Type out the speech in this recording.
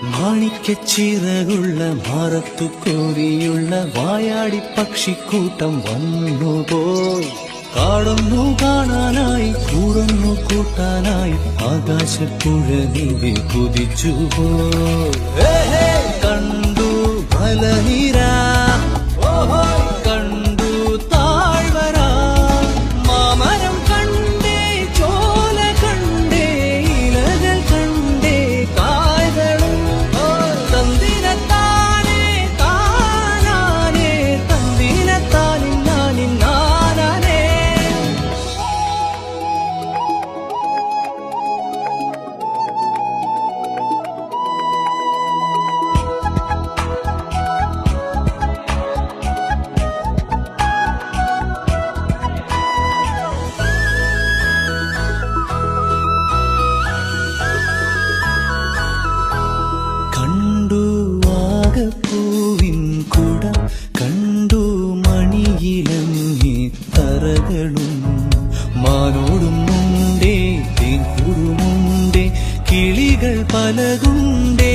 മാണിക്കച്ചിറകുള്ള മാറത്തു കോരിയുള്ള വായാടി പക്ഷിക്കൂട്ടം വന്നുപോയി. കാടൊന്നു കാണാനായി കൂടൊന്നു കൂട്ടാനായി ആകാശപ്പുഴ നീവി കുതിച്ചുപോയി. കണ്ടു മലനിര, കണ്ടു താഴ്വര, മാമരം കണ്ടേ, ചോല കണ്ടേ, ഇലകൾ കണ്ടേ, കായകളും തന്തിരത്താനേ താനാനേ, തന്തിരത്താനിന്നാനിന്നാനേ. കണ്ടു വാഗപ്പൂവിൻ കുട, കണ്ടു മണിയിലങ്ങി തറകളും, മാനോടും മുണ്ടേ തേൻകൂടുമുണ്ടേ, കിളികൾ പലതുണ്ടേ.